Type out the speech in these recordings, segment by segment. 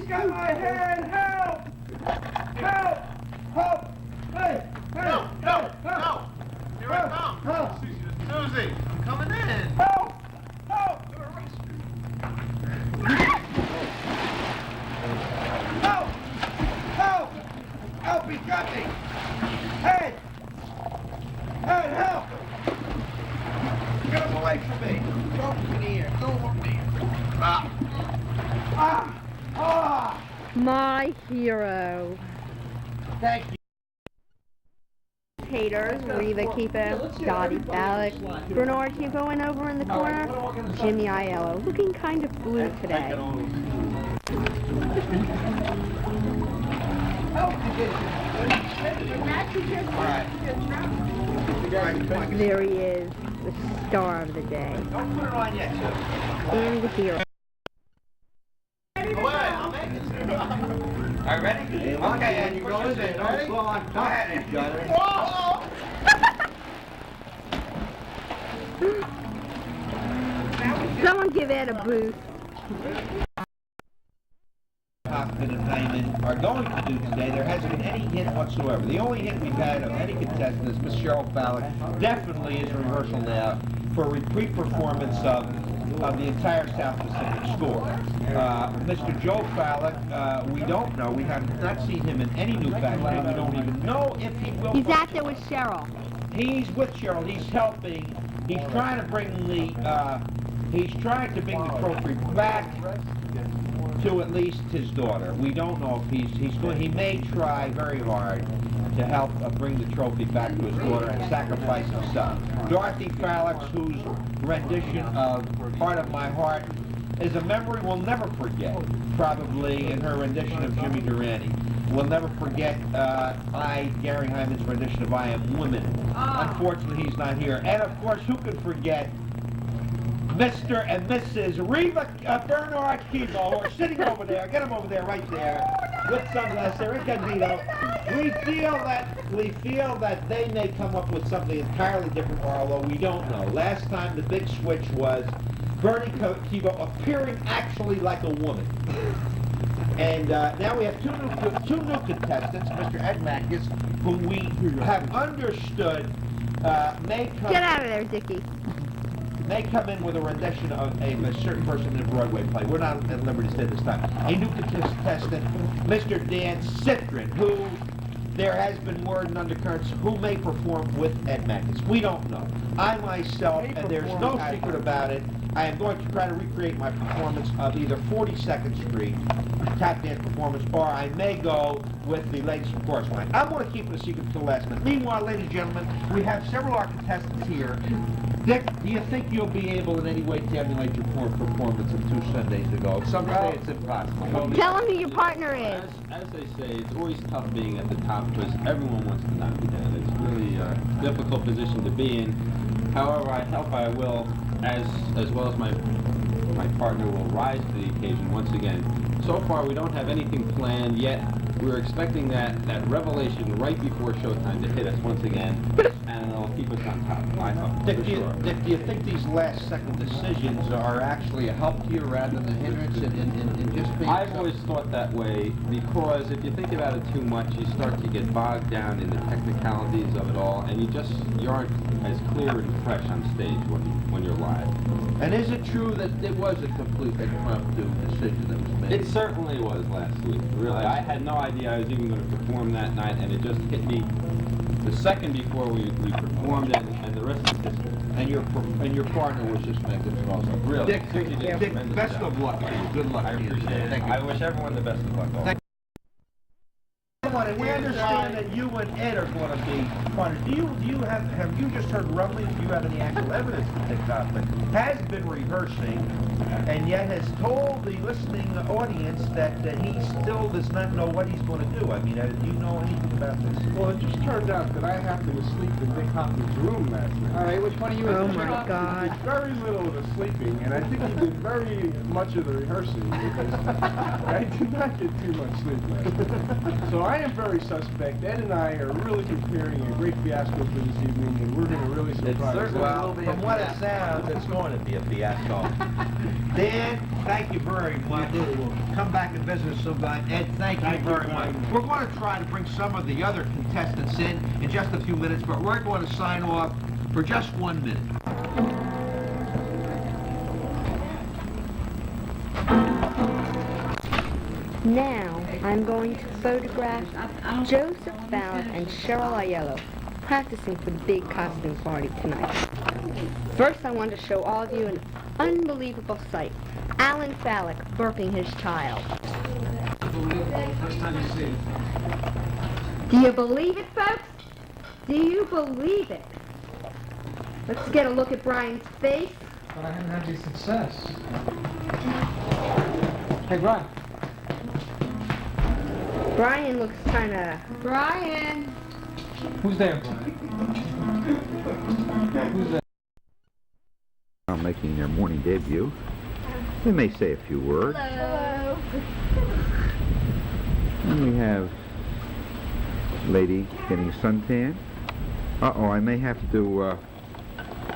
got my hand! Help! Help! Help! Hey! Hey! No! Here I come! Help! Susie, I'm coming in! Help! Help! Help! Help! Help! He got me! Hey! Hey, help! Get him away from me! Go over here! Go over here! Ah! My hero. Thank you. Haters, Reva Keepo, Dottie Balak, Bernard Hugo, and over in the corner, Jimmy Aiello, looking kind of blue today. There he is, the star of the day, Don't put it on yet, too. and the hero. All right, ready? Okay, and you go in there. Don't slow on top of each other. Someone give Ed a boost. Hoffman and Hyman are going to do today. There hasn't been any hint whatsoever. The only hint we've had of any contestant is Miss Cheryl Fallon. Definitely is rehearsal now for a repeat performance of the entire South Pacific score. Mr. Joe Fallon, we don't know. We have not seen him in any new factory. We don't even know if he will. He's out there with Cheryl. He's with Cheryl. He's helping. He's trying to bring the trophy back to at least his daughter. We don't know if he's going. He may try very hard to help bring the trophy back to his daughter and sacrifice himself. Dorothy Falix, whose rendition of "Part of My Heart" is a memory we'll never forget. Probably in her rendition of Jimmy Durante. We'll never forget Gary Hyman's rendition of "I Am Woman." Unfortunately, he's not here. And of course, who could forget Mr. and Mrs. Reva Bernard Keeble, who are sitting over there. Get them over there, right there, with sunglasses. They're incognito. We feel that they may come up with something entirely different, although we don't know. Last time the big switch was Bernie Keeble appearing actually like a woman. And now we have two new contestants, Mr. Ed Mackis, whom we have understood may come. Get out of there, Dickie. May come in with a rendition of a certain person in a Broadway play. We're not at liberty to say this time. A new contestant, Mr. Dan Citrin, who there has been word and undercurrents who may perform with Ed Mackis. We don't know. I myself, and there's no secret about it, I am going to try to recreate my performance of either 42nd Street tap dance performance, or I may go with the ladies from Chorus Line. I'm going to keep it a secret until the last minute. Meanwhile, ladies and gentlemen, we have several of our contestants here. Dick, do you think you'll be able in any way to emulate your performance of 2 Sundays ago? Some say it's impossible. Tell him who your partner is. As they say, it's always tough being at the top because everyone wants to knock you down. It's really a difficult position to be in. However, I hope I will, as well as my partner will rise to the occasion once again. So far, we don't have anything planned yet. We're expecting that revelation right before showtime to hit us once again, and it'll keep us on top. I hope. Dick, do you think these last-second decisions are actually a help to you rather than a hindrance in just being... I've always thought that way because if you think about it too much, you start to get bogged down in the technicalities of it all, and you aren't as clear and fresh on stage when you're live. And is it true that it was a complete impromptu decision that was made? It certainly was last week. Really, I had no idea I was even going to perform that night, and it just hit me the second before we performed, and the rest is history. And your partner was just magnificent also. Really. Dick, best of luck to you. Good luck I to you. appreciate it. Thank you. I wish everyone the best of luck. And we understand that you and Ed are going to be partners. Have you just heard rumblings? Do you have any actual evidence that Dick Hoffman has been rehearsing and yet has told the listening audience that he still does not know what he's going to do? I mean, do you know anything about this? Well, it just turned out that I happened to sleep in Dick Hoffman's room last night. All right, which one of you Oh is my God. Very little of the sleeping, and I think he did very much of the rehearsing because I did not get too much sleep last night. So I am very suspect. Ed and I are really preparing a great fiasco for this evening, and we're going to really surprise you. Well, from what it sounds, it's going to be a fiasco. Dan, thank you very much. Come back and visit us sometime. Ed, thank you very much. We're going to try to bring some of the other contestants in just a few minutes, but we're going to sign off for just 1 minute. Now, I'm going to photograph Joseph Fallon and Cheryl Aiello practicing for the big costume party tonight. First, I want to show all of you an unbelievable sight. Alan Fallick burping his child. Do you believe it, folks? Do you believe it? Let's get a look at Brian's face. But I haven't had any success. Hey, Brian. Brian looks kind of... Brian! Who's there, Brian? Who's there? Are making their morning debut. They may say a few words. Hello. And we have lady getting suntan. Uh-oh, I may have to,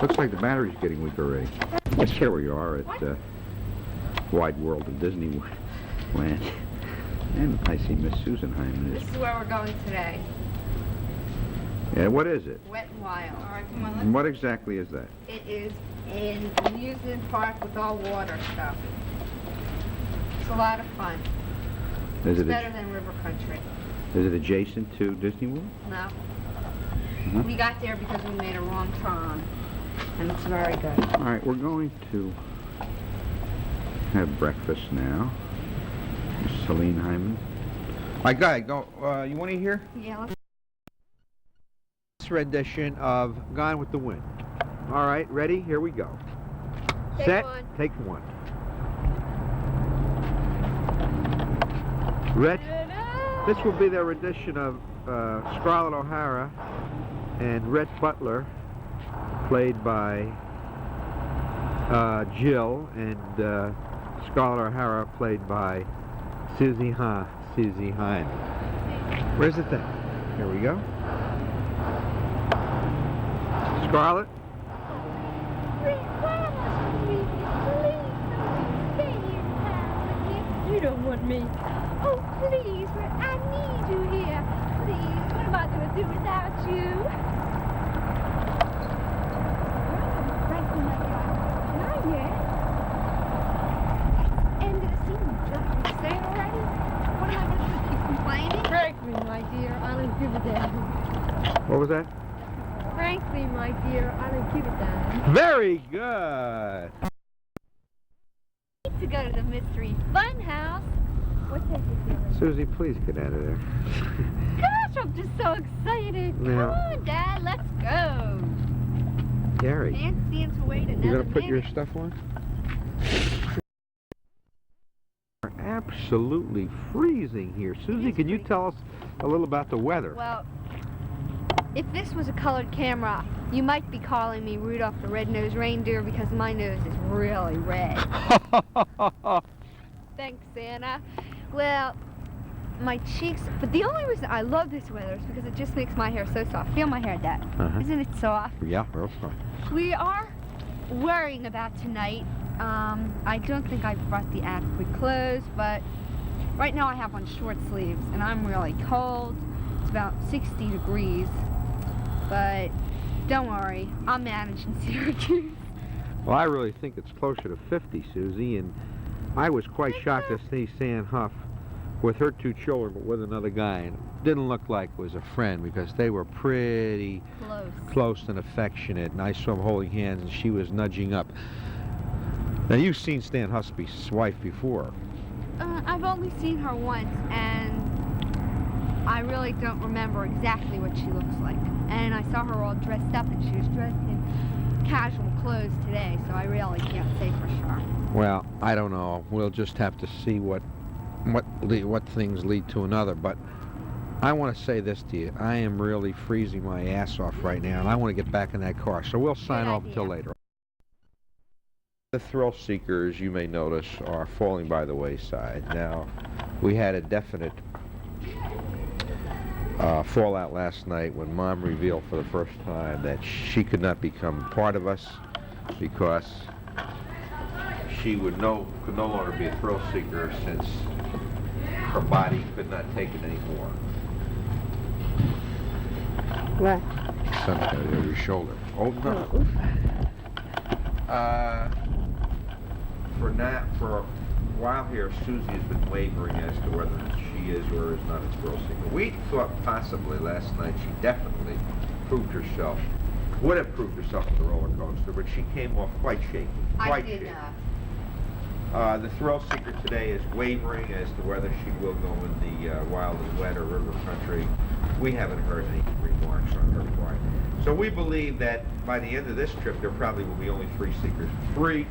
looks like the battery's getting weak already. Yes, here we are at Wide World of Disneyland. And I see Miss Susan Hyman This is where we're going today. Yeah, what is it? Wet and Wild. All right, come on, And what exactly is that? It is an amusement park with all water stuff. It's a lot of fun. Is It's it, better than River Country. is it adjacent to Disney World? No. Mhm. We got there because we made a wrong turn, and it's very good. All right, we're going to have breakfast now. Celine Hyman. My guy, go. You want to hear? Yeah, let's... This rendition of Gone with the Wind. All right, ready? Here we go. Take Set. one. Take one. Rhett, this will be their rendition of Scarlett O'Hara and Rhett Butler, played by Jill, and Scarlett O'Hara, played by Susie Hine. Where's the thing? Here we go. Scarlett? You don't want me. Oh, please, I need you here. Please, what am I going to do without you? Frankly, my dear, not yet. End of the scene. Say already? What am I going to do? Keep complaining? Frankly, my dear, I don't give a damn. What was that? Frankly, my dear, I don't give a damn. Very good. To go to the Mystery Fun House. What takes you here? Susie, please get out of there. Gosh, I'm just so excited. Yeah. Come on, Dad, let's go. Gary, Can't stand to wait another you gonna put your minute. stuff on? We're absolutely freezing here. Susie, is can you freezing. tell us a little about the weather? Well, if this was a colored camera, you might be calling me Rudolph the Red-Nosed Reindeer because my nose is really red. Thanks, Santa. Well, my cheeks, but the only reason I love this weather is because it just makes my hair so soft. Feel my hair, Dad. Uh-huh. Isn't it soft? Yeah, real fine. We are worrying about tonight. I don't think I brought the adequate clothes, but right now I have on short sleeves, and I'm really cold. It's about 60 degrees, but don't worry, I'll manage in Syracuse. Well, I really think it's closer to 50, Susie, and I was quite shocked to see San Huff with her two children, but with another guy, and it didn't look like it was a friend because they were pretty close and affectionate, and I saw them holding hands, and she was nudging up. Now, you've seen Stan Husby's wife before. I've only seen her once, and I really don't remember exactly what she looks like. And I saw her all dressed up, and she was dressed in casual clothes today, so I really can't say for sure. Well, I don't know. We'll just have to see what things lead to another. But I want to say this to you. I am really freezing my ass off right now, and I want to get back in that car. So we'll sign off until later. The thrill seekers, you may notice, are falling by the wayside. Now, we had a definite fallout last night when Mom revealed for the first time that she could not become part of us because she could no longer be a thrill seeker since her body could not take it anymore. What? Something over your shoulder. Oh no. For a while here, Susie has been wavering as to whether she is or is not a thrill seeker. We thought possibly last night she definitely would have proved herself at the roller coaster, but she came off quite shaky. Quite shaky. The thrill seeker today is wavering as to whether she will go in the wild and wet or river country. We haven't heard any remarks on her part. So we believe that by the end of this trip, there probably will be only three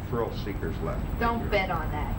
thrill seekers left. Don't bet on that.